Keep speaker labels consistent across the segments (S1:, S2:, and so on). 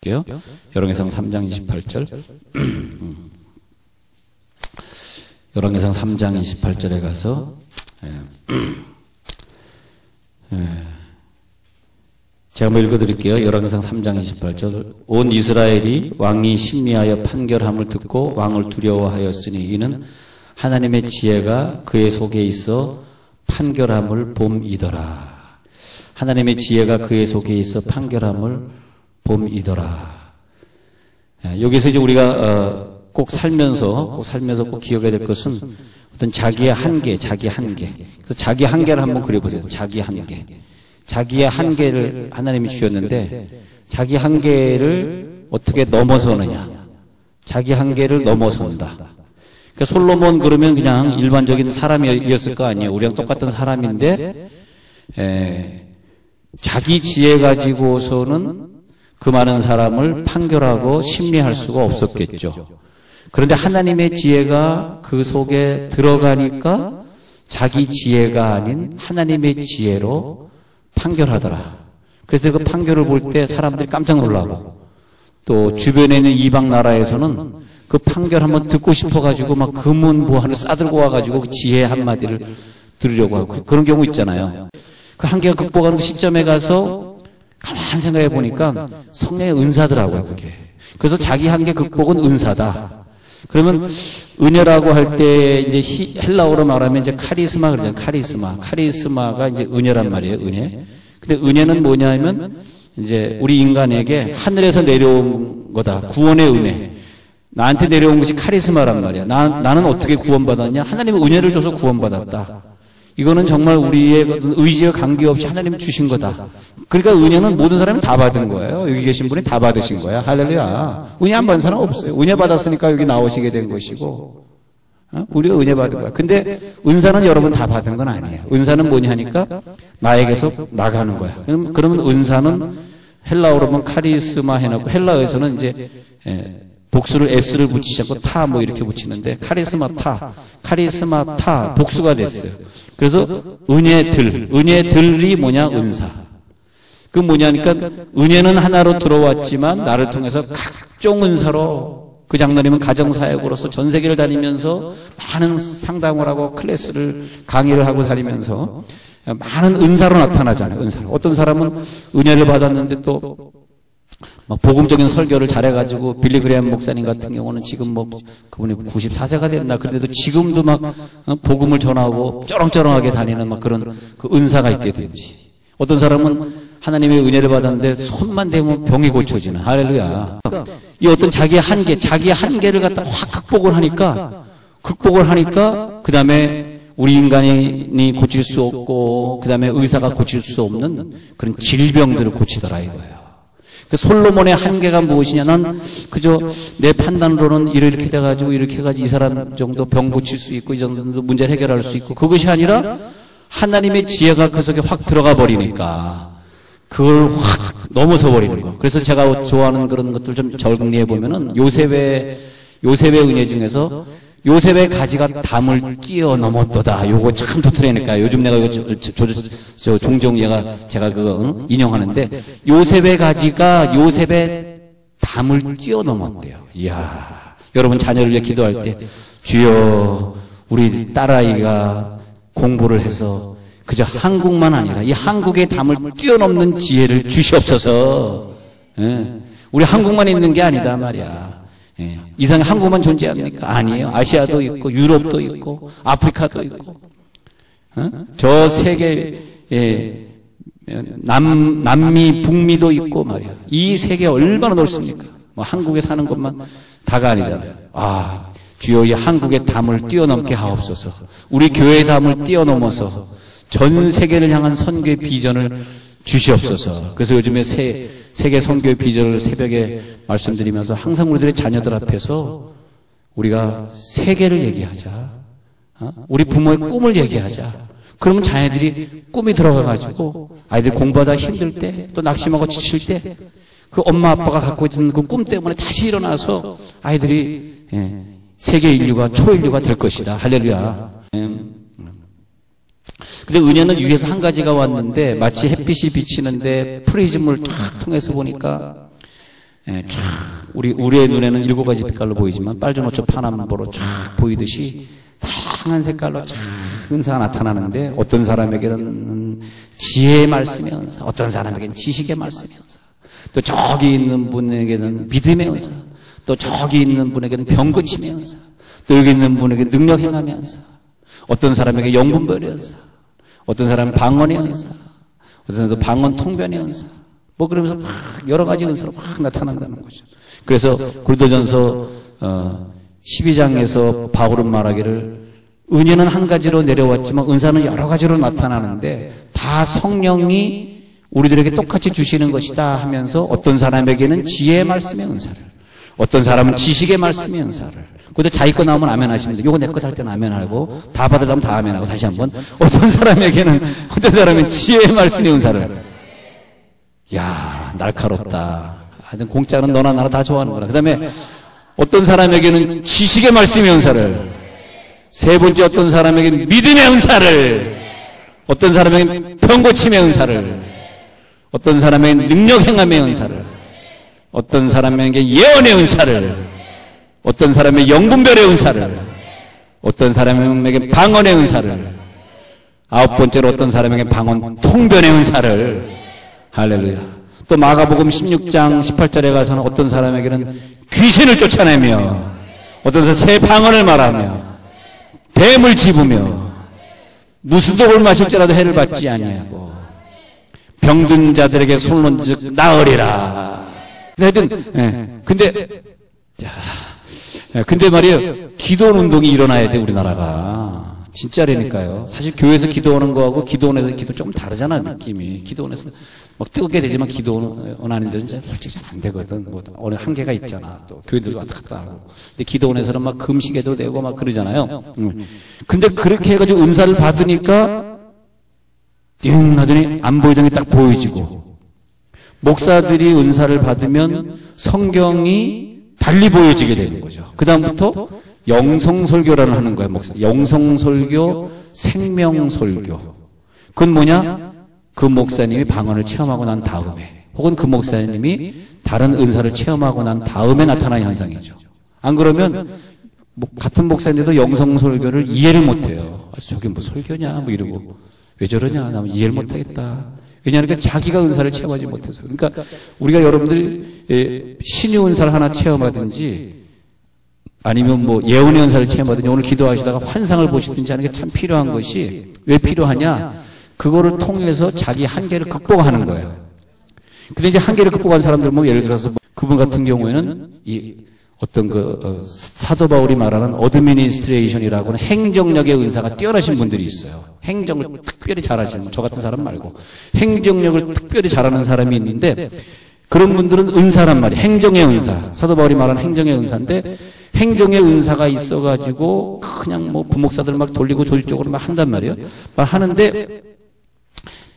S1: 열왕기상 3장 28절. 열왕기상 3장 28절에 가서 제가 한번 읽어드릴게요. 열왕기상 3장 28절. 온 이스라엘이 왕이 심리하여 판결함을 듣고 왕을 두려워하였으니 이는 하나님의 지혜가 그의 속에 있어 판결함을 봄이더라. 하나님의 지혜가 그의 속에 있어 판결함을 봄이더라. 여기서 이제 우리가 꼭 살면서 꼭 기억해야 될 것은 어떤 자기의 한계. 그래서 자기 한계를 한번 그려보세요. 자기 한계. 자기의 한계를 하나님이 주셨는데 자기 한계를 어떻게 넘어서느냐. 자기 한계를 넘어선다. 그러니까 솔로몬 그러면 그냥 일반적인 사람이었을 거 아니에요. 우리랑 똑같은 사람인데 자기 지혜 가지고서는 그 많은 사람을 판결하고 심리할 수가 없었겠죠. 그런데 하나님의 지혜가 그 속에 들어가니까 자기 지혜가 아닌 하나님의 지혜로 판결하더라. 그래서 그 판결을 볼 때 사람들이 깜짝 놀라고 또 주변에 있는 이방 나라에서는 그 판결 한번 듣고 싶어가지고 막 금은보화를 싸들고 와가지고 그 지혜 한마디를 들으려고 하고 그런 경우 있잖아요. 그 한계가 극복하는 그 시점에 가서 가만히 생각해 보니까 성령의 은사더라고요, 그게. 그래서 자기 한계 극복은 은사다. 그러면 은혜라고 할 때 이제 헬라어로 말하면 이제 카리스마 그러잖아요. 카리스마가 이제 은혜란 말이에요, 은혜. 근데 은혜는 뭐냐면 이제 우리 인간에게 하늘에서 내려온 거다. 구원의 은혜. 나한테 내려온 것이 카리스마란 말이야. 나는 어떻게 구원받았냐? 하나님의 은혜를 줘서 구원받았다. 이거는 정말 우리의 의지와 관계없이 하나님이 주신 거다. 그러니까 은혜는 모든 사람이 다 받은 거예요. 여기 계신 분이 다 받으신 거야. 할렐루야. 은혜 안 받은 사람 없어요. 은혜 받았으니까 여기 나오시게 된 것이고, 우리가 은혜 받은 거야. 근데 은사는 여러분 다 받은 건 아니에요. 은사는 뭐냐 하니까 나에게서 나가는 거야. 그러면 은사는 헬라어로 보면 카리스마 해놓고 헬라어에서는 이제 복수를 S를 붙이지 않고 타 뭐 이렇게 붙이는데 카리스마 타 복수가 됐어요. 그래서 은혜들이 뭐냐? 은사. 그 뭐냐니까 은혜는 하나로 들어왔지만 나를 통해서 각종 은사로 그 장로님은 가정사역으로서 전 세계를 다니면서 많은 상담을 하고 클래스를 강의를 하고 다니면서 많은 은사로 나타나잖아요. 은사로. 어떤 사람은 은혜를 받았는데 또 막 복음적인 설교를 잘해가지고 빌리 그레이엄 목사님 같은 경우는 지금 뭐 그분이 94세가 됐나 그런데도 지금도 막 복음을 전하고 쩌렁쩌렁하게 다니는 막 그런 그 은사가 있다든지 어떤 사람은 하나님의 은혜를 받았는데 손만 대면 병이 고쳐지는 할렐루야. 이 어떤 자기의 한계를 갖다 확 극복을 하니까 그 다음에 우리 인간이 고칠 수 없고 그 다음에 의사가 고칠 수 없는 그런 질병들을 고치더라 이거예요. 그 솔로몬의 한계가 무엇이냐? 난 그저 내 판단으로는 이렇게 돼가지고 이렇게 해가지고 이 사람 정도 병 고칠 수 있고 이 정도 문제 해결할 수 있고 그것이 아니라 하나님의 지혜가 그 속에 확 들어가 버리니까 그걸 확 넘어서 버리는 거. 그래서 제가 좋아하는 그런 것들 좀 정리해 보면은 요셉의 은혜 중에서 요셉의 가지가 담을 뛰어넘었도다. 요거 참 좋더라니까. 요즘 내가 이거 종종 제가 그거 인용하는데 요셉의 가지가 요셉의 담을 뛰어넘었대요. 이야. 여러분 자녀를 위해 기도할 때 주여 우리 딸아이가 공부를 해서 그저 한국만 아니라 이 한국의 담을 뛰어넘는 지혜를 주시옵소서. 우리 한국만 있는 게 아니다 말이야. 이상에 한국만 존재합니까? 아니에요. 아시아도 있고 유럽도 있고 아프리카도 있고 저 세계 남미 북미도 있고 말이야. 이 세계 얼마나 넓습니까? 뭐 한국에 사는 것만 다가 아니잖아요. 주여 이 한국의 담을 뛰어넘게 하옵소서. 우리 교회의 담을 뛰어넘어서 전 세계를 향한 선교의 비전을 주시옵소서. 그래서 요즘에 세계 선교의 비전을 새벽에 말씀드리면서 항상 우리들의 자녀들 앞에서 우리가 세계를 얘기하자. 우리 부모의 꿈을 얘기하자. 그러면 자녀들이 꿈이 들어가가지고 아이들 공부하다 힘들 때 또 낙심하고 지칠 때 그 엄마 아빠가 갖고 있던 그 꿈 때문에 다시 일어나서 아이들이 세계 인류가 초인류가 될 것이다. 할렐루야. 근데 은혜는 위에서 한 가지가 왔는데 마치 햇빛이 비치는데 프리즘을 탁 통해서 보니까 쫙 우리의 눈에는 7가지 빛깔로 보이지만 빨주노초 파남보로 쫙 보이듯이 다양한 색깔로 쫙 은사가 나타나는데 어떤 사람에게는 지혜의 말씀의 은사, 어떤 사람에게는 지식의 말씀의 은사, 또 저기 있는 분에게는 믿음의 은사, 또 저기 있는 분에게는 병고침의 은사, 또 여기 있는 분에게 능력 행함의 은사, 어떤 사람에게 영분별의 은사, 어떤 사람은 방언의 은사, 어떤 사람은 방언 통변의 은사, 뭐 그러면서 막 여러 가지 은사로 막 나타난다는 거죠. 그래서 고린도전서 12장에서 바울은 말하기를 은혜는 한 가지로 내려왔지만 은사는 여러 가지로 나타나는데 다 성령이 우리들에게 똑같이 주시는 것이다 하면서 어떤 사람에게는 지혜의 말씀의 은사를, 어떤 사람은 지식의 말씀의 은사를, 그것도 자기 거 나오면 아멘 하시면 돼요. 요거 내 거 할 때는 아멘 하고, 다 받으려면 다 아멘 하고, 다시 한번. 어떤 사람은 지혜의 말씀의 은사를. 야, 날카롭다. 하여튼 공짜는 너나 나나 다 좋아하는구나. 그 다음에 어떤 사람에게는 지식의 말씀의 은사를, 세 번째 어떤 사람에게는 믿음의 은사를, 어떤 사람에게는 병고침의 은사를, 어떤 사람에게는 능력 행함의 은사를, 어떤 사람에게 예언의 은사를, 어떤 사람의 영분별의 은사를, 어떤 사람에게 방언의 은사를, 아홉 번째로 어떤 사람에게 방언 통변의 은사를. 할렐루야. 또 마가복음 16장 18절에 가서는 어떤 사람에게는 귀신을 쫓아내며, 어떤 사람은 새 방언을 말하며, 뱀을 집으며, 무슨 독을 마실지라도 해를 받지 아니하고, 병든 자들에게 손을 얹어 나으리라. 하여튼, 근데 말이에요. 기도원 운동이 일어나야 돼, 우리나라가. 진짜라니까요. 사실 교회에서 기도하는 거하고 기도원에서 기도 조금 다르잖아, 느낌이. 기도원에서 막 뜨겁게 되지만 기도원 아닌데 진짜 솔직히 잘 안 되거든. 뭐, 어느 한계가 있잖아. 또 교회들 왔다 갔다 하고. 근데 기도원에서는 막 금식해도 되고 막 그러잖아요. 근데 그렇게 해가지고 은사를 받으니까 띵 하더니 안 보이던 게 딱 보여지고, 목사들이 은사를 받으면 성경이 달리 보여지게 되는 거죠. 그 다음부터 영성설교라는 하는 거예요, 목사. 영성설교, 생명설교. 그건 뭐냐? 그 목사님이 방언을 체험하고 난 다음에, 혹은 그 목사님이 다른 은사를 체험하고 난 다음에 나타나는 현상이죠. 안 그러면 같은 목사인데도 영성설교를 이해를 못해요. 저게 뭐 설교냐 뭐 이러고, 왜 저러냐, 나 이해를 못하겠다. 왜냐하면 자기가 은사를 체험하지 못해서. 그러니까 우리가 여러분들이 신의 은사를 하나 체험하든지 아니면 뭐 예언의 은사를 체험하든지 오늘 기도하시다가 환상을 보시든지 하는 게 참 필요한 것이, 왜 필요하냐? 그거를 통해서 자기 한계를 극복하는 거예요. 근데 이제 한계를 극복한 사람들 뭐 예를 들어서 그분 같은 경우에는 이 어떤 사도 바울이 말하는 어드미니스트레이션이라고는 행정력의 은사가 뛰어나신 분들이 있어요. 행정을 특별히 잘하시는 분, 저 같은 사람 말고 행정력을 특별히 잘하는 사람이 있는데, 그런 분들은 은사란 말이에요. 행정의 은사. 사도 바울이 말하는 행정의 은사인데, 행정의 은사가 있어가지고 그냥 뭐 부목사들 막 돌리고 조직적으로 막 한단 말이에요. 막 하는데,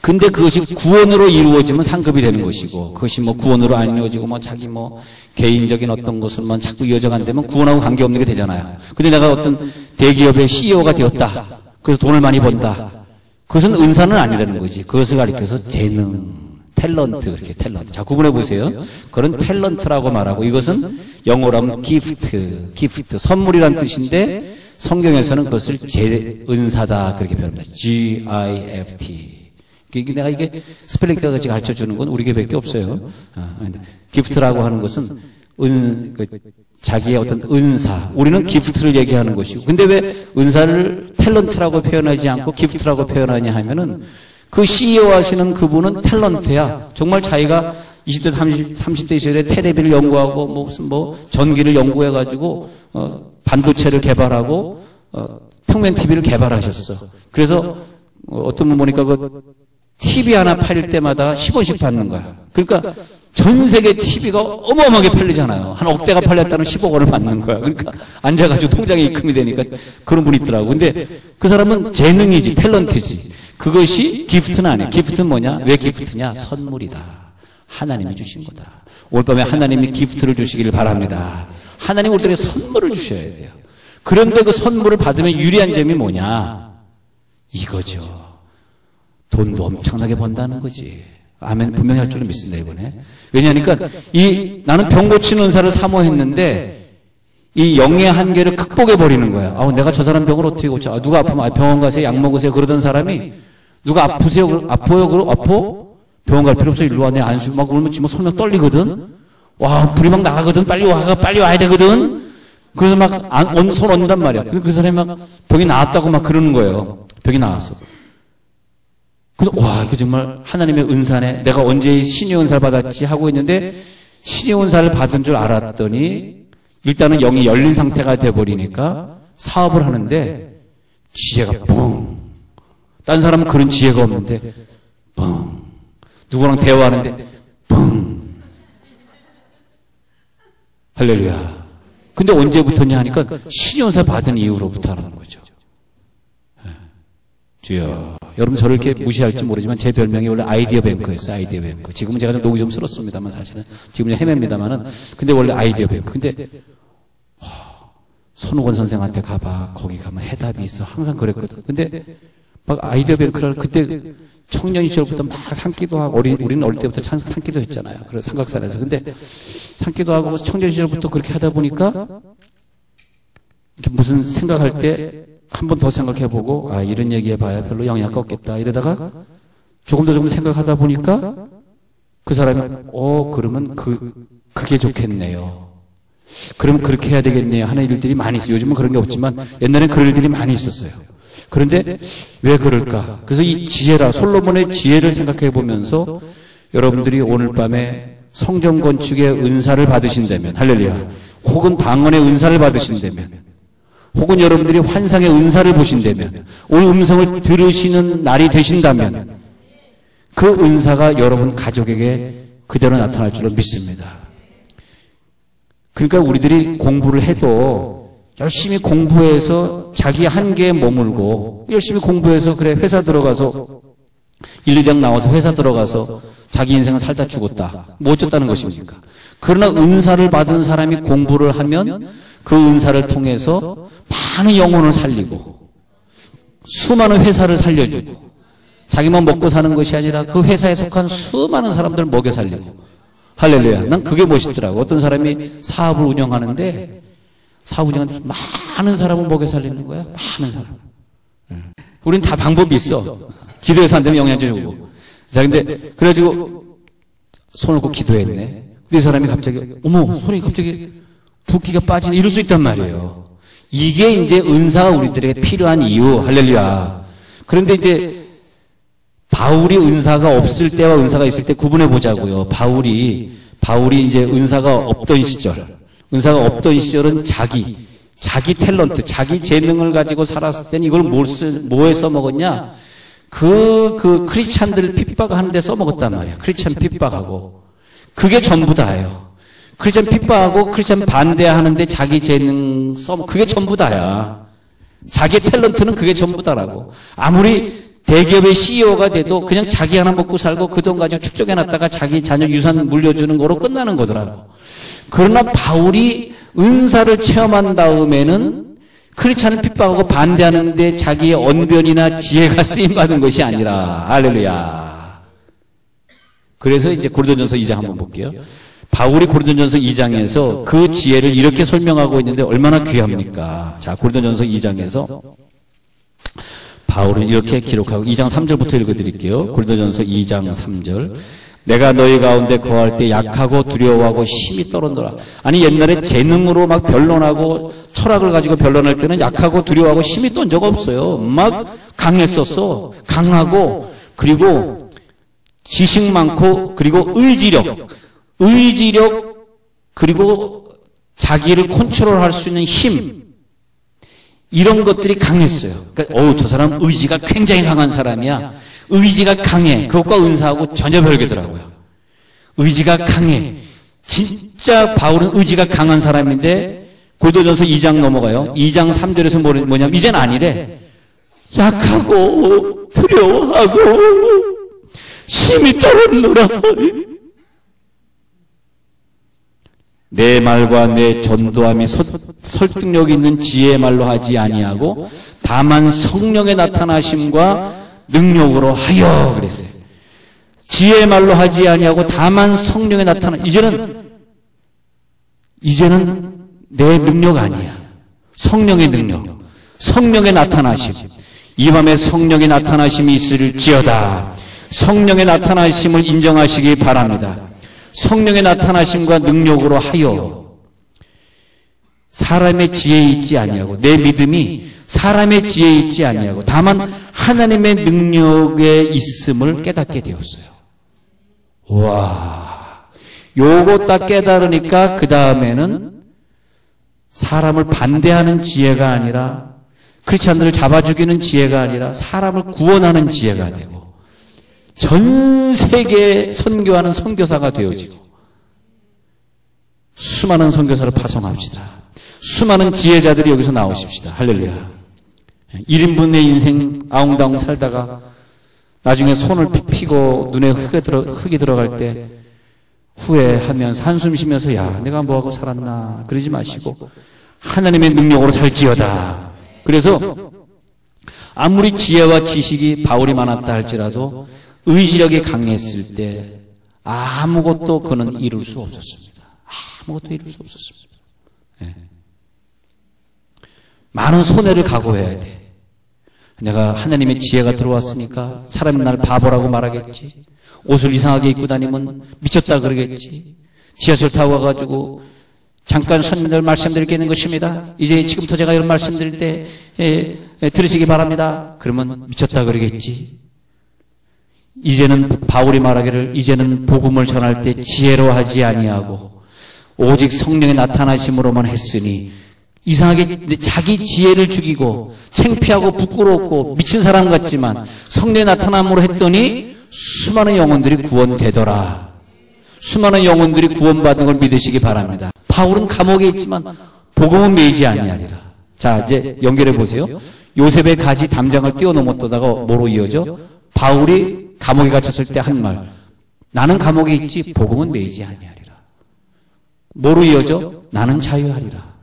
S1: 근데 그것이 구원으로 이루어지면 상급이 되는 것이고, 그것이 뭐 구원으로 안 이루어지고 뭐 자기 뭐 개인적인 어떤 것을만 자꾸 이어져가 안 되면 구원하고 관계없는 게 되잖아요. 근데 내가 어떤 대기업의 CEO가 되었다, 그래서 돈을 많이 번다, 그것은 은사는 아니라는 거지. 그것을 가리켜서 재능, 탤런트, 이렇게 탤런트. 자, 구분해 보세요. 그런 탤런트라고 말하고, 이것은 영어로 하면 기프트, 선물이란 뜻인데, 성경에서는 그것을 은사다, 그렇게 표현합니다. G-I-F-T. 내가 이게 스펠링까지 가르쳐 주는 건 우리 교회밖에 없어요. 기프트라고 하는 것은 자기의 어떤 은사. 우리는 기프트를 얘기하는 것이고. 근데 왜 은사를 탤런트라고 표현하지 않고 기프트라고 표현하냐 하면은, 그 CEO 하시는 그분은 탤런트야. 정말 자기가 20대, 30대 시절에 테레비를 연구하고 무슨 전기를 연구해가지고 반도체를 개발하고 평면 TV를 개발하셨어. 그래서 어떤 분 보니까 TV 하나 팔릴 때마다 10원씩 받는 거야. 그러니까 전 세계 TV가 어마어마하게 팔리잖아요. 한 억대가 팔렸다는 10억 원을 받는 거야. 그러니까 앉아가지고 통장에 입금이 되니까 그런 분이 있더라고. 근데 그 사람은 재능이지, 탤런트지. 그것이 기프트는 아니에요. 기프트는 뭐냐? 왜 기프트냐? 선물이다. 하나님이 주신 거다. 오늘 밤에 하나님이 기프트를 주시기를 바랍니다. 하나님 우리에게 선물을 주셔야 돼요. 그런데 그 선물을 받으면 유리한 점이 뭐냐? 이거죠. 돈도 엄청나게 번다는 거지. 아멘 분명히 할 줄은 믿습니다 이번에. 왜냐하니까 나는 병 고치는 은사를 사모했는데 이 영의 한계를 극복해 버리는 거야. 내가 저 사람 병을 어떻게 고쳐? 누가 아프면 병원 가세요, 약 먹으세요 그러던 사람이 누가 아프세요? 아파요? 아파? 병원 갈 필요 없어. 일로 와. 내 안수 막 그러면 지금 손이 떨리거든. 와 불이 막 나가거든. 빨리 와야 되거든. 그래서 막 손 얹는단 말이야. 그 사람이 막 병이 나았다고 막 그러는 거예요. 병이 나았어. 근데 이거 정말 하나님의 은사네. 내가 언제 신의 은사를 받았지 하고 있는데 신의 은사를 받은 줄 알았더니 일단은 영이 열린 상태가 돼버리니까 사업을 하는데 지혜가 뻥. 딴 사람은 그런 지혜가 없는데 뻥. 누구랑 대화하는데 뻥. 할렐루야. 근데 언제부터냐 하니까 신의 은사 받은 이후로부터 하는 거죠. 주여. 여러분 저를 이렇게 무시할지 모르지만 제 별명이 원래 아이디어 뱅크였어요. 아이디어 뱅크. 지금은 제가 좀 녹이 좀 쓸었습니다만 사실은 지금은 헤맵니다만은 근데 원래 아이디어 뱅크. 근데 손우건 선생한테 가봐. 거기 가면 해답이 있어. 항상 그랬거든. 근데 막 아이디어 뱅크를 그때 청년 시절부터 막 산기도 하고 우리는 어릴 때부터 산기도 했잖아요. 그래서 삼각산에서. 근데 산기도 하고 청년 시절부터 그렇게 하다 보니까 무슨 생각할 때 한 번 더 생각해보고 이런 얘기해봐야 별로 영향가 없겠다 이러다가 조금 더 생각하다 보니까 그 사람이 그러면 그게 좋겠네요. 그럼 그렇게 해야 되겠네요 하는 일들이 많이 있어요. 요즘은 그런 게 없지만 옛날엔 그런 일들이 많이 있었어요. 그런데 왜 그럴까? 그래서 이 솔로몬의 지혜를 생각해 보면서 여러분들이 오늘 밤에 성전 건축의 은사를 받으신다면 할렐루야. 혹은 방언의 은사를 받으신다면 혹은 여러분들이 환상의 은사를 보신다면 오늘 음성을 들으시는 날이 되신다면 그 은사가 여러분 가족에게 그대로 나타날 줄로 믿습니다. 그러니까 우리들이 공부를 해도 열심히 공부해서 자기 한계에 머물고 열심히 공부해서 회사 들어가서 1, 2장 나와서 회사 들어가서 자기 인생을 살다 죽었다. 뭐 어쩌다는 것입니까? 그러나 은사를 받은 사람이 공부를 하면 그 은사를 통해서 많은 영혼을 살리고 수많은 회사를 살려주고 자기만 먹고 사는 것이 아니라 그 회사에 속한 수많은 사람들을 먹여 살리고 할렐루야. 난 그게 멋있더라고. 어떤 사람이 사업을 운영하는데 사업 운영하는데 많은 사람을 먹여 살리는 거야. 많은 사람. 우린 다 방법이 있어. 기도해서 안 되면 영양제 주고. 자, 근데 그래가지고 손을 꼭 기도했네. 근데 이 사람이 갑자기 손이 갑자기 붓기가 빠지네. 이럴 수 있단 말이에요. 이게 이제 은사가 우리들에게 필요한 이유. 할렐루야. 그런데 이제 바울이 은사가 없을 때와 은사가 있을 때 구분해 보자고요. 바울이 이제 은사가 없던 시절은 자기 탤런트, 자기 재능을 가지고 살았을 때는 이걸 뭐에 써먹었냐? 크리스찬들을 핍박하는데 써먹었단 말이야. 크리스찬 핍박하고. 그게 전부 다예요. 크리스찬 핍박하고 크리스찬 반대하는데 자기 재능 그게 전부 다야. 자기 탤런트는 그게 전부 다라고. 아무리 대기업의 CEO가 돼도 그냥 자기 하나 먹고 살고 그 돈 가지고 축적해놨다가 자기 자녀 유산 물려주는 거로 끝나는 거더라고. 그러나 바울이 은사를 체험한 다음에는 크리스찬을 핍박하고 반대하는데 자기의 언변이나 지혜가 쓰임받은 것이 아니라 할렐루야. 그래서 이제 고린도전서 2장 한번 볼게요. 바울이 고린도전서 2장에서 그 지혜를 이렇게 설명하고 있는데 얼마나 귀합니까? 자, 고린도전서 2장에서 바울은 이렇게 기록하고 2장 3절부터 읽어드릴게요. 고린도전서 2장 3절. 내가 너희 가운데 거할 때 약하고 두려워하고 힘이 떨어져라. 아니 옛날에 재능으로 막 변론하고 철학을 가지고 변론할 때는 약하고 두려워하고 힘이 떤 적 없어요. 막 강했었어. 강하고 그리고 지식 많고 그리고 의지력 그리고 자기를 컨트롤할 수 있는 힘 이런 것들이 강했어요. 그러니까 저 사람 의지가 굉장히 강한 사람이야. 의지가 강해. 그것과 은사하고 전혀 별개더라고요. 의지가 강해. 진짜 바울은 의지가 강한 사람인데 고린도전서 2장 넘어가요. 2장 3절에서 뭐냐면 이젠 아니래. 약하고 두려워하고 힘이 떨어지노라. 내 말과 내 전도함이 설득력 있는 지혜의 말로 하지 아니하고 다만 성령의 나타나심과 능력으로 하여 그랬어요. 지혜의 말로 하지 아니하고 다만 성령에 나타나. 이제는 내 능력 아니야. 성령의 능력. 성령의 나타나심. 이 밤에 성령의 나타나심이 있을지어다. 성령의 나타나심을 인정하시기 바랍니다. 성령의 나타나심과 능력으로 하여 사람의 지혜에 있지 아니하고, 내 믿음이 사람의 지혜에 있지 아니하고 다만 하나님의 능력에 있음을 깨닫게 되었어요. 와, 요거 딱 깨달으니까 그 다음에는 사람을 반대하는 지혜가 아니라, 크리스찬들을 잡아 죽이는 지혜가 아니라 사람을 구원하는 지혜가 되고, 전 세계에 선교하는 선교사가 되어지고, 수많은 선교사를 파송합시다. 수많은 지혜자들이 여기서 나오십시다. 할렐루야. 1인분의 인생 아웅다웅 살다가 나중에 손을 피고 눈에 흙이 들어갈 때 후회하면서 한숨 쉬면서, 야, 내가 뭐하고 살았나, 그러지 마시고 하나님의 능력으로 살지어다. 그래서 아무리 지혜와 지식이 바울이 많았다 할지라도 의지력이 강했을 때 아무것도 그는 이룰 수 없었습니다. 아무것도 이룰 수 없었습니다. 네. 많은 손해를 각오해야 돼. 내가 하나님의 지혜가 들어왔으니까 사람이 날 바보라고 말하겠지. 옷을 이상하게 입고 다니면 미쳤다 그러겠지. 지하철 타고 와가지고 잠깐 손님들 말씀드리겠는 것입니다. 이제 지금부터 제가 이런 말씀드릴 때 들으시기 바랍니다. 그러면 미쳤다 그러겠지. 이제는 바울이 말하기를, 이제는 복음을 전할 때 지혜로 하지 아니하고 오직 성령의 나타나심으로만 했으니, 이상하게 자기 지혜를 죽이고 창피하고 부끄럽고 미친 사람 같지만 성령의 나타남으로 했더니 수많은 영혼들이 구원되더라. 수많은 영혼들이 구원받는 걸 믿으시기 바랍니다. 바울은 감옥에 있지만 복음은 매이지 아니하리라. 자, 이제 연결해 보세요. 요셉의 가지 담장을 뛰어넘었다가 뭐로 이어져? 바울이 감옥에 갇혔을 때 한 말, 나는 감옥에 있지 복음은 매이지 아니하리라. 뭐로 이어져? 나는 자유하리라.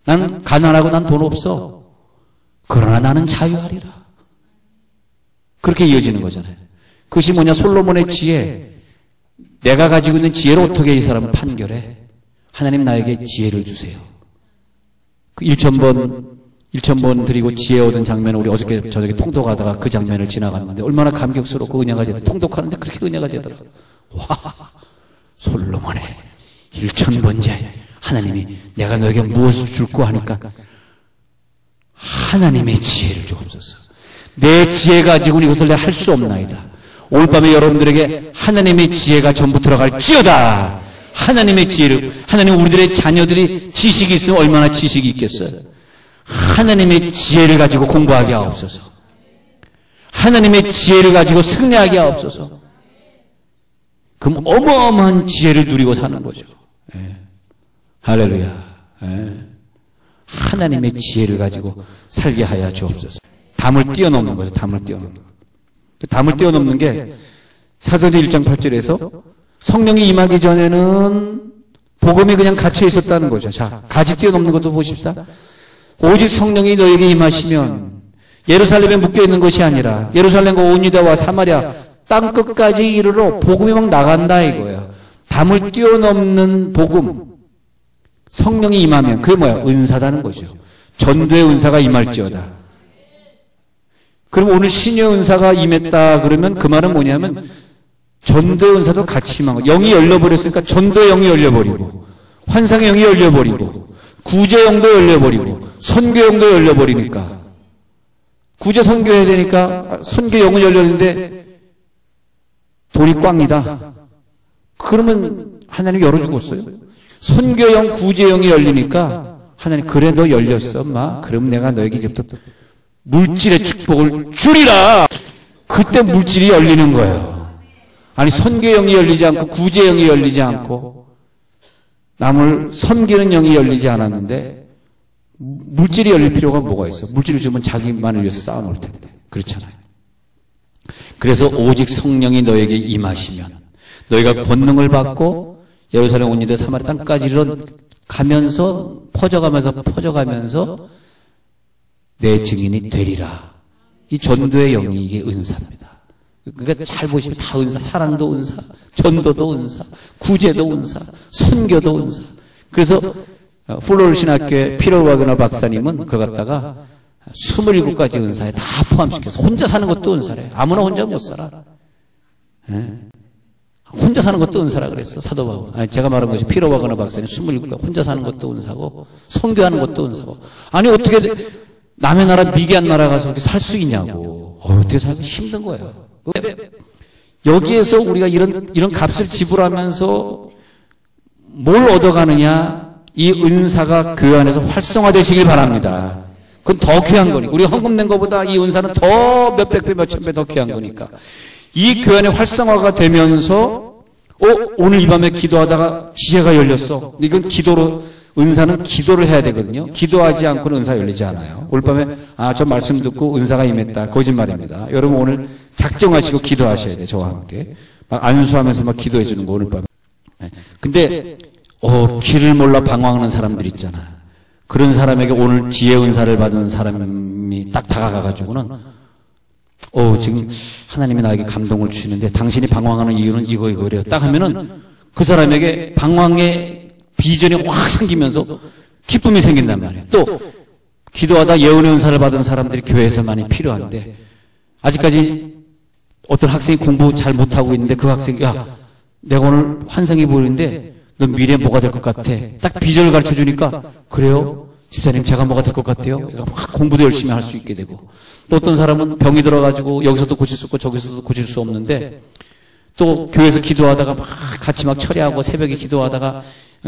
S1: 난 가난하고 난 돈 없어. 그러나 나는 자유하리라. 그렇게 이어지는 거잖아요. 그것이 뭐냐? 솔로몬의 지혜. 내가 가지고 있는 지혜로 어떻게 이 사람을 판결해? 하나님 나에게 지혜를 주세요. 그 1,000번 드리고 지혜 얻은 장면을 우리 어저께 저녁에 통독하다가 그 장면을 지나갔는데 얼마나 감격스럽고 은혜가 되더라. 통독하는데 그렇게 은혜가 되더라. 와, 솔로몬의 1,000번째 하나님이 내가 너에게 무엇을 줄고 하니까 하나님의 지혜를 주옵소서. 내 지혜 가지고는 이것을 내가 할 수 없나이다. 오늘 밤에 여러분들에게 하나님의 지혜가 전부 들어갈지어다. 하나님의 지혜를, 하나님 우리들의 자녀들이 지식이 있으면 얼마나 지식이 있겠어요. 하나님의 지혜를 가지고 공부하게 하옵소서. 하나님의 지혜를 가지고 승리하게 하옵소서. 그럼 어마어마한 지혜를 누리고 사는 거죠. 예. 할렐루야. 예. 하나님의 지혜를 가지고 살게 하여 주옵소서. 담을 뛰어넘는 거죠. 담을 뛰어넘는 거. 담을 뛰어넘는 게 사도행전 1장 8절에서 성령이 임하기 전에는 복음이 그냥 갇혀 있었다는 거죠. 자, 가지 뛰어넘는 것도 보십시다. 오직 성령이 너에게 임하시면 예루살렘에 묶여 있는 것이 아니라 예루살렘과 온 유다와 사마리아 땅 끝까지 이르러 복음이 막 나간다 이거예요. 담을 뛰어넘는 복음. 성령이 임하면 그게 뭐야? 은사다는 거죠. 전도의 은사가 임할지어다. 그럼 오늘 신의 은사가 임했다 그러면 그 말은 뭐냐면 전도의 은사도 같이 임한 거. 영이 열려버렸으니까 전도의 영이 열려버리고 환상의 영이 열려버리고 구제 영도 열려버리고 선교 영도 열려버리니까 구제 선교해야 되니까 선교 영은 열렸는데 돌이 꽝이다. 그러면 하나님 열어주겠어요? 선교영, 구제영이 열리니까 하나님 그래 너 열렸어 마. 그럼 내가 너에게 이제부터 물질의 축복을 주리라. 그때 물질이 열리는 거예요. 아니 선교영이 열리지 않고 구제영이 열리지 않고 남을 섬기는 영이 열리지 않았는데 물질이 열릴 필요가 뭐가 있어? 물질을 주면 자기만을 위해서 쌓아놓을 텐데. 그렇잖아요. 그래서 오직 성령이 너에게 임하시면 너희가 권능을 받고 예루살렘 온 유대 사마리아 땅까지 가면서 퍼져가면서 내 증인이 되리라. 이 전도의 영이 이게 은사입니다. 그러니까 잘 보시면 다 은사. 사랑도 은사, 전도도 은사, 구제도 은사, 선교도 은사. 그래서 플로를 신학교의 피럴 와그너 박사님은 그걸 갖다가 27가지 은사에 다 포함시켜서 혼자 사는 것도 은사래. 아무나 혼자 못 살아. 예. 혼자 사는 것도 은사라 그랬어, 사도 바울. 아니, 제가 말한 것이 피럴 와그너 박사님 27가지 혼자 사는 것도 은사고, 선교하는 것도 은사고. 아니, 어떻게 남의 나라, 미개한 나라 가서 그렇게 살 수 있냐고. 어떻게 살기 힘든 거예요. 여기에서 우리가 이런 값을 지불하면서 뭘 얻어가느냐? 이 은사가 교회 안에서 활성화되시길 바랍니다. 그건 더 귀한 거니까. 우리가 헌금 낸 것보다 이 은사는 더 몇백 배, 몇천 배 더 귀한 거니까. 이 교회 안에 활성화가 되면서, 오늘 이 밤에 기도하다가 지혜가 열렸어. 이건 기도로, 은사는 기도를 해야 되거든요. 기도하지 않고는 은사 열리지 않아요. 오늘 밤에, 저 말씀 듣고 은사가 임했다. 거짓말입니다. 여러분 오늘 작정하시고 기도하셔야 돼요. 저와 함께. 막 안수하면서 막 기도해 주는 거, 오늘 밤에. 근데, 길을 몰라 방황하는 사람들 있잖아. 그런 사람에게 오늘 지혜 은사를 받은 사람이 딱 다가가가지고는, 지금 하나님이 나에게 감동을 주시는데 당신이 방황하는 이유는 이거 그래요. 딱 하면은 그 사람에게 방황의 비전이 확 생기면서 기쁨이 생긴단 말이에요. 또 기도하다 예언의 은사를 받은 사람들이 교회에서 많이 필요한데 아직까지 어떤 학생이 공부 잘 못하고 있는데 그 학생이 내가 오늘 환상이 보이는데 넌 미래에 뭐가 될 것 같아. 딱 비전을 가르쳐 주니까 그래요? 집사님 제가 뭐가 될 것 같아요? 막 공부도 열심히 할 수 있게 되고 또 어떤 사람은 병이 들어가지고 여기서도 고칠 수 없고 저기서도 고칠 수 없는데 또 교회에서 기도하다가 막 같이 막 철야하고 새벽에 기도하다가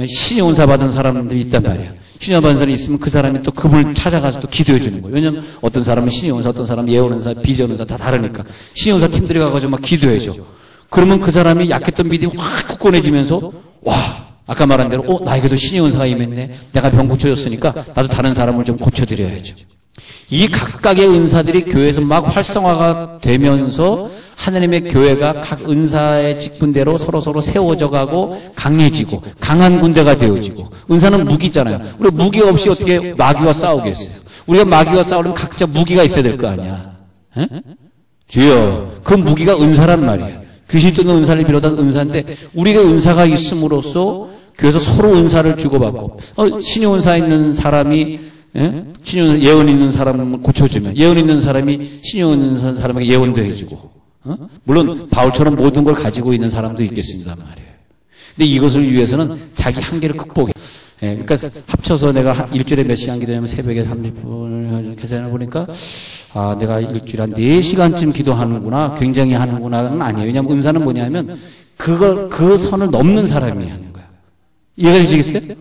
S1: 신의 은사 받은 사람들이 있단 말이야. 신의 은사 받은 사람이 있으면 그 사람이 또 그분을 찾아가서 또 기도해 주는 거예요. 왜냐면 어떤 사람은 신의 은사, 어떤 사람은 예언 은사, 비전 은사 다 다르니까 신의 은사 팀들이 가가지고 막 기도해 줘. 그러면 그 사람이 약했던 믿음이 확 굳건해지면서 아까 말한 대로 나에게도 신의 은사가 임했네. 내가 병 고쳐줬으니까 나도 다른 사람을 좀 고쳐드려야죠. 이 각각의 은사들이 교회에서 막 활성화가 되면서 하나님의 교회가 각 은사의 직분대로 서로서로 세워져 가고 강해지고 강한 군대가 되어지고 은사는 무기잖아요. 우리가 무기 없이 어떻게 마귀와 싸우겠어요? 우리가 마귀와 싸우려면 각자 무기가 있어야 될 거 아니야. 에? 주여, 그 무기가 은사란 말이에요. 귀신 쫓는 은사를 비롯한 은사인데 우리가 은사가 있음으로써 교회에서 서로 은사를 주고받고 신의 은사 있는 사람이 신의 예언 있는 사람을 고쳐주면 예언 있는 사람이 신의 있는 사람에게 예언도 해주고 물론 바울처럼 모든 걸 가지고 있는 사람도 있겠습니다 말이에요. 근데 이것을 위해서는 자기 한계를 극복해. 그러니까 합쳐서 내가 일주일에 몇 시간 기도하면 새벽에 30분을 계산해 보니까 내가 일주일에 한 4시간쯤 기도하는구나, 굉장히 하는구나는 아니에요. 왜냐하면 은사는 뭐냐면 그 선을 넘는 사람이 하는 거야. 이해가 되시겠어요?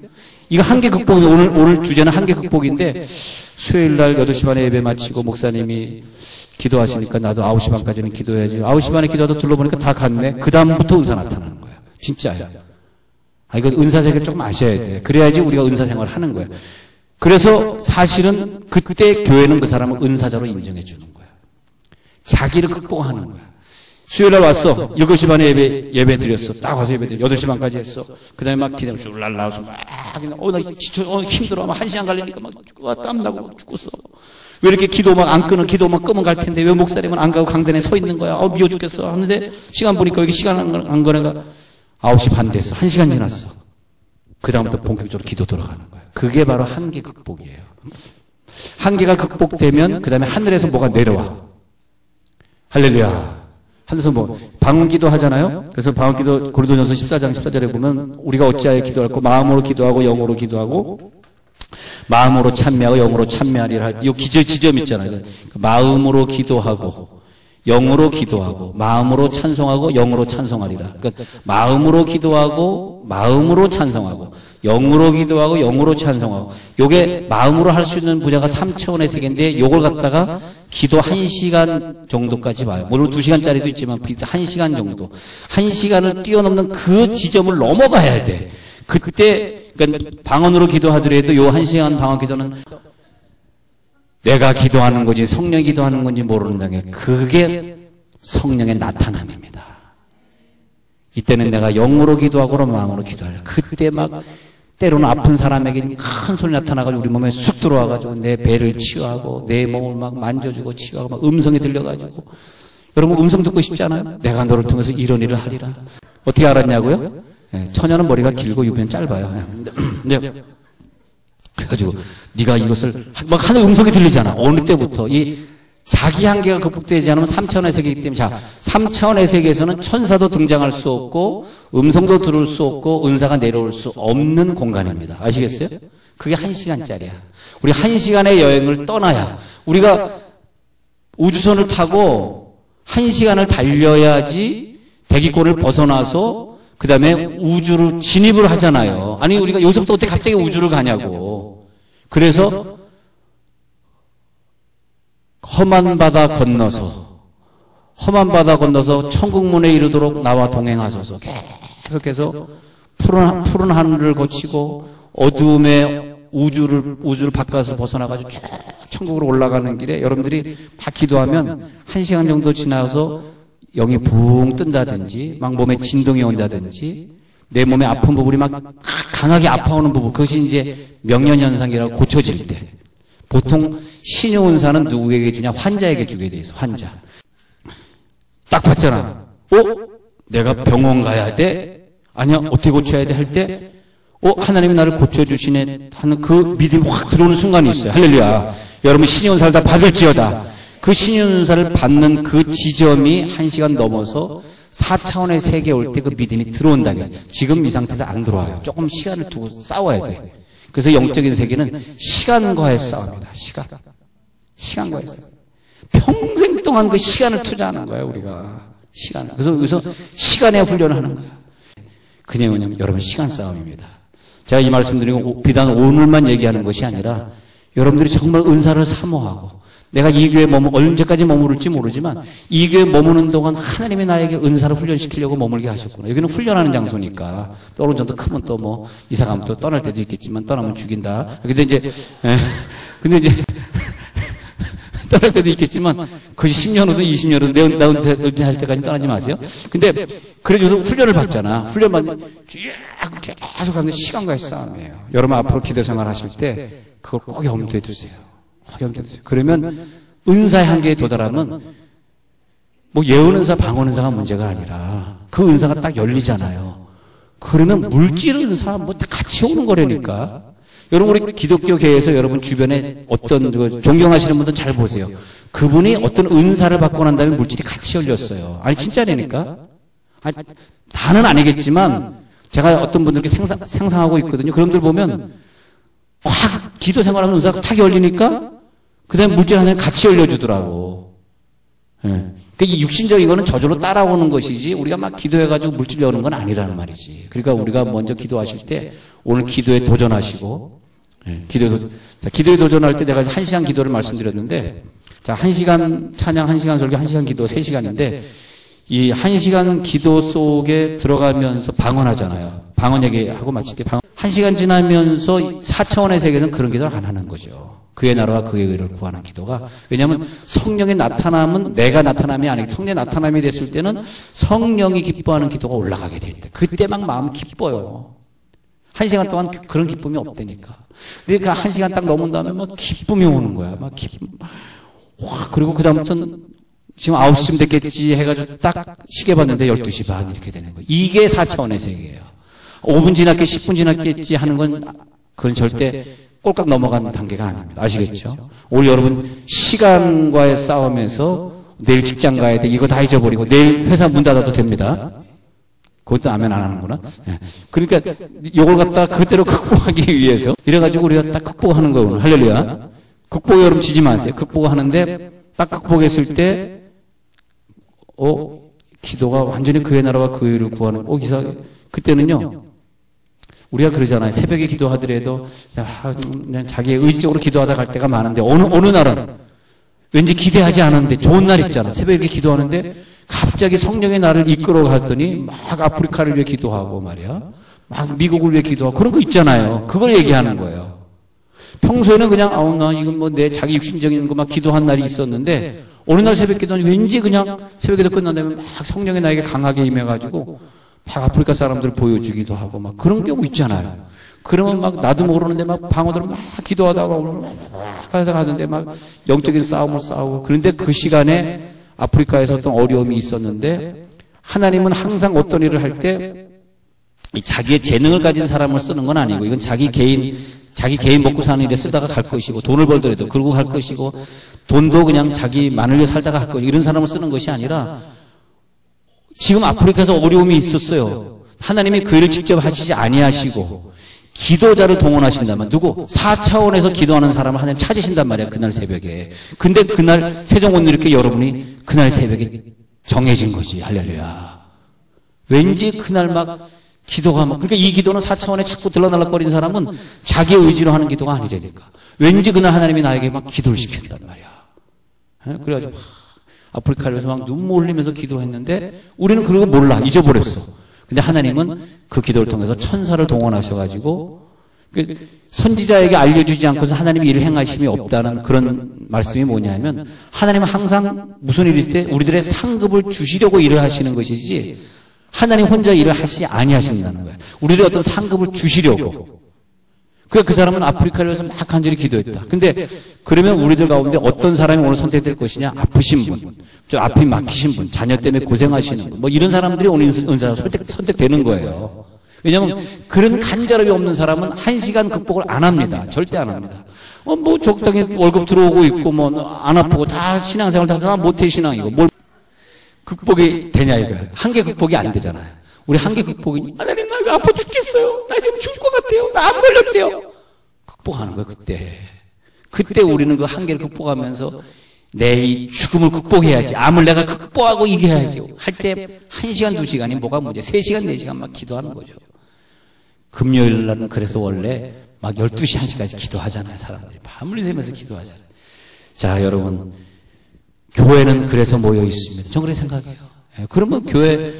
S1: 이거 한계 극복이 오늘 주제는 한계 극복인데 수요일 날 8시 반에 예배 마치고 목사님이 기도하시니까 나도 9시 반까지는 기도해야지. 9시 반에 기도하다 둘러보니까 다 갔네. 그 다음부터 은사 나타나는 거야. 진짜야. 이거 은사 세계를 조금 아셔야 돼. 그래야지 우리가 은사 생활을 하는 거야. 그래서 사실은 그때 교회는 그 사람을 은사자로 인정해 주는 거야. 자기를 극복하는 거야. 수요일날 왔어. 7시 반에 예배 드렸어. 딱 와서 예배 드렸어. 8시 반까지 했어. 그 다음에 막 기다려. 술 나와서 막, 나 지쳐, 힘들어. 막 1시간 갈리니까 막 땀나고 죽었어. 왜 이렇게 기도 막 안 끊어? 기도만 끄면 갈 텐데 왜 목사님은 안 가고 강단에 서 있는 거야? 미워 죽겠어. 하는데 시간 보니까 여기 시간 안 거네가 9시 반 됐어. 1시간 지났어. 그 다음부터 본격적으로 기도 들어가는 거야. 그게 바로 한계 극복이에요. 한계가 극복되면 그 다음에 하늘에서 뭐가 내려와. 할렐루야. 하늘에서 방언기도 하잖아요. 그래서 방언기도 고린도전서 14장 14절에 보면 우리가 어찌하여 기도할까? 마음으로 기도하고 영으로 기도하고 마음으로 참여하고 영으로 참여하리라 할 이 지점 있잖아요. 마음으로 기도하고 영으로 기도하고 마음으로 찬송하고 영으로 찬송하리라. 그러니까 마음으로 기도하고 마음으로 찬송하고 영으로 기도하고 영으로 찬송하고 요게 마음으로 할 수 있는 분야가 3차원의 세계인데 요걸 갖다가 기도 1시간 정도까지 봐요. 물론 2시간짜리도 있지만 1시간 정도. 1시간을 뛰어넘는 그 지점을 넘어가야 돼. 그때 그러니까 방언으로 기도하더라도 요 1시간 방언 기도는 내가 기도하는 건지 성령이 기도하는 건지 모르는 게 그게 성령의 나타남입니다. 이때는 내가 영으로 기도하고 마음으로 기도하려. 그때 막 때로는 아픈 사람에게 큰 소리 나타나가지고 우리 몸에 쑥 들어와가지고 내 배를 치유하고 내 몸을 막 만져주고 치유하고 막 음성이 들려가지고 여러분 음성 듣고 싶지 않아요? 내가 너를 통해서 이런 일을 하리라. 어떻게 알았냐고요? 네, 처녀는 머리가 길고 유비는 짧아요. 네. 그래가지고 네가 이것을 막 하는 음성이 들리잖아. 어느 때부터 이 자기 한계가 극복되지 않으면 3차원의 세계이기 때문에 자 3차원의 세계에서는 천사도 등장할 수 없고 음성도 들을 수 없고 은사가 내려올 수 없는 공간입니다. 아시겠어요? 그게 1시간짜리야. 우리 1시간의 여행을 떠나야 우리가 우주선을 타고 1시간을 달려야지 대기권을 벗어나서 그 다음에 우주를 진입을 하잖아요. 아니 우리가 여기서부터 어떻게 갑자기 우주를 가냐고. 그래서 험한 바다 건너서 천국문에 이르도록 나와 동행하소서. 계속해서 푸른 하늘을 거치고 어두움의 우주를 바깥에서 벗어나가지고 쭉 천국으로 올라가는 길에 여러분들이 막 기도하면 1시간 정도 지나서 영이 붕 뜬다든지 막 몸에 진동이 온다든지 내 몸에 아픈 부분이 막 강하게 아파오는 부분, 그것이 이제 명련현상이라고 고쳐질 때 보통 신의 은사는 누구에게 주냐? 환자에게 주게 돼 있어. 환자. 딱 봤잖아. 내가 병원 가야 돼? 아니야, 어떻게 고쳐야 돼? 할 때 하나님이 나를 고쳐주시네 하는 그 믿음이 확 들어오는 순간이 있어요. 할렐루야. 여러분 신의 은사를 다 받을지어다. 그 신의 은사를 받는 그 지점이 1시간 넘어서 4차원의 세계에 올 때 그 믿음이 들어온다. 지금 이 상태에서 안 들어와요. 조금 시간을 두고 싸워야 돼. 그래서 영적인 세계는 시간과의 싸움이다. 시간과의 싸움. 평생 동안 그 시간을 투자하는 거예요, 우리가. 시간을. 그래서 여기서 시간의 훈련을 하는 거예요. 그게 뭐냐면 여러분 시간 싸움입니다. 제가 이 말씀드리고 비단 오늘만 얘기하는 것이 아니라 여러분들이 정말 은사를 사모하고 내가 이 교회에 언제까지 머무를지 모르지만 이 교회에 머무는 동안 하나님이 나에게 은사를 훈련시키려고 머물게 하셨구나. 여기는 훈련하는 장소니까 또 어느 정도 크면 또 뭐 이사 가면 또 떠날 때도 있겠지만 떠나면 죽인다. 근데 이제 떠날 때도 있겠지만 그 10년 후든 20년 후든 내 은퇴 할 때까지 떠나지 마세요. 근데 그래서 훈련을 받잖아. 훈련 받는 쭉 계속 하는 시간과의 싸움이에요. 여러분 앞으로 기도 생활 하실 때 그걸 꼭 염두에 두세요. 그러면 은사의 한계에 도달하면 뭐 예언 은사, 방언 은사가 문제가 아니라 그 은사가 딱 열리잖아요. 그러면 물질 은사 뭐 다 같이 오는 거라니까. 여러분 우리 기독교계에서 여러분 주변에 어떤 존경하시는 분들 잘 보세요. 그분이 어떤 은사를 받고 난 다음에 물질이 같이 열렸어요. 아니 진짜라니까. 다는 아니겠지만 제가 어떤 분들께 상상하고 있거든요. 그런 분들 보면 확 기도 생활하면 은사가 탁 열리니까 그 다음에 물질 하나는 같이 열려주더라고. 예. 그러니까 이 육신적인 거는 저절로 따라오는 것이지 우리가 막 기도해가지고 물질 여는 건 아니라는 말이지. 그러니까 우리가 먼저 기도하실 때 오늘 기도에 도전하시고 기도에 도전할 때 내가 1시간 기도를 말씀드렸는데 자 1시간 찬양, 1시간 설교, 1시간 기도 3시간인데 이 1시간 기도 속에 들어가면서 방언하잖아요. 방언 얘기하고 마칠게. 1시간 지나면서 4차원의 세계에서는 그런 기도를 안 하는 거죠. 그의 나라와 그의 의를 구하는 기도가. 왜냐하면 성령의 나타남은 내가 나타남이 아니고 성령의 나타남이 됐을 때는 성령이 기뻐하는 기도가 올라가게 될 때. 그때 막 마음 기뻐요. 1시간 동안 그런 기쁨이 없다니까. 근데 그 1시간 딱 넘은 다음에 막 기쁨이 오는 거야. 막 기쁨. 와, 그리고 그다음부터는 지금 9시쯤 됐겠지 해가지고 딱 시계 봤는데 12시 반 이렇게 되는 거예요. 이게 4차원의 세계예요. 5분 지났겠지, 10분 지났겠지 하는 건 그건 절대 꼴깍 넘어간 단계가 아닙니다. 아시겠죠? 오늘 여러분 시간과의 싸움에서 내일 직장 가야 돼. 이거 다 잊어버리고 내일 회사 문 닫아도 됩니다. 그것도 아멘 안 하는구나. 네. 그러니까 이걸 갖다가 그대로 극복하기 위해서 이래가지고 우리가 딱 극복하는 거예요. 오늘. 할렐루야. 극복에 여러분 지지 마세요. 극복하는데 딱 극복했을 때 기도가 완전히 그의 나라와 그의 의를 구하는 그때는요. 우리가 그러잖아요. 새벽에 기도하더라도 그냥 자기의 의지적으로 기도하다 갈 때가 많은데 어느 날은 왠지 기대하지 않았는데 좋은 날 있잖아. 새벽에 기도하는데 갑자기 성령의 나를 이끌어 갔더니 막 아프리카를 위해 기도하고 말이야. 막 미국을 위해 기도하고 그런 거 있잖아요. 그걸 얘기하는 거예요. 평소에는 그냥 나 이건 뭐 내 자기 육신적인 거 막 기도한 날이 있었는데 어느 날 새벽 기도는 왠지 그냥 새벽 기도 끝난 다음에 막 성령이 나에게 강하게 임해가지고 막 아프리카 사람들 보여주기도 하고 막 그런 경우 있잖아요. 그러면 막 나도 모르는데 막 방어들 막 기도하다가 가는데 막 영적인 싸움을 싸우고 그런데 그 시간에 아프리카에서 어떤 어려움이 있었는데 하나님은 항상 어떤 일을 할 때 자기의 재능을 가진 사람을 쓰는 건 아니고 이건 자기 개인 먹고 사는 일에 쓰다가 갈 것이고 돈을 벌더라도 그러고 갈 것이고 돈도 그냥 자기만을 위해 살다가 할 것이고 이런 사람을 쓰는 것이 아니라 지금 아프리카에서 어려움이 있었어요. 하나님이 그 일을 직접 하시지 아니하시고 기도자를 동원하신다면 누구? 4차원에서 기도하는 사람을 하나님 찾으신단 말이야. 그날 새벽에. 근데 그날 세종원으로 이렇게 여러분이 그날 새벽에 정해진 거지. 할렐루야. 왠지 그날 막 기도가 막 그러니까 이 기도는 4차원에 자꾸 들러날락거리는 사람은 자기의 의지로 하는 기도가 아니라니까. 왠지 그날 하나님이 나에게 막 기도를 시킨단 말이야. 그래가지고 막 아프리카에서 막 눈물 흘리면서 기도했는데 우리는 그러고 몰라. 잊어버렸어. 근데 하나님은 그 기도를 통해서 천사를 동원하셔가지고 선지자에게 알려주지 않고서 하나님이 일을 행하심이 없다는 그런 말씀이 뭐냐면 하나님은 항상 무슨 일이 있을 때 우리들의 상급을 주시려고 일을 하시는 것이지 하나님 혼자 일을 하시지 아니하신다는 거야. 우리들의 어떤 상급을 주시려고. 그 사람은 아프리카를 위해서 막 간절히 기도했다. 근데 그러면 우리들 가운데 어떤 사람이 오늘 선택될 것이냐? 아프신 분, 좀 앞이 막히신 분, 자녀 때문에 고생하시는 분, 뭐 이런 사람들이 오늘 은사로 선택되는 거예요. 왜냐하면 그런 간절함이 없는 사람은 1시간 극복을 안 합니다. 절대 안 합니다. 뭐 적당히 월급 들어오고 있고 뭐 안 아프고 다 신앙생활 다 모태 신앙이고 뭘 극복이 되냐 이거야. 한계 극복이 안 되잖아요. 우리 한계 극복이 하나님 나 이거 아파 죽겠어요. 나 지금 죽을 것 같아요. 나 암 걸렸대요. 극복하는 거야 그때 우리는 그 한계를 극복하면서 내 이 죽음을 극복해야지. 암을 내가 극복하고 이겨야지. 할 때 1시간 2시간이 뭐가 문제 3시간 4시간 막 기도하는 거죠. 금요일 날은 그래서 원래 막 12시 1시까지 기도하잖아요. 사람들이 밤을 새면서 기도하잖아요. 자 여러분 교회는 그래서 모여 있습니다. 전 그렇게 생각해요. 그러면 교회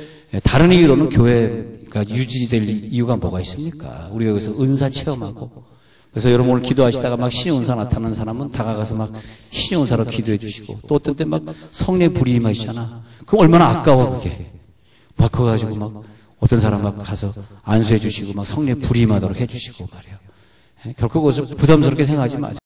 S1: 다른 이유로는 교회가 유지될 이유가 뭐가 있습니까? 우리가 여기서 은사 체험하고 그래서 여러분 오늘 기도하시다가 막 신의 은사 나타나는 사람은 다가가서 막 신의 은사로 기도해 주시고 또 어떤 때 막 성령의 불이 임하시잖아. 그럼 얼마나 아까워 그게. 막 그거 가지고 막 어떤 사람 막 가서 안수해 주시고 막 성령의 불이 임하도록 해 주시고 말이야. 결코 그것을 부담스럽게 생각하지 마세요.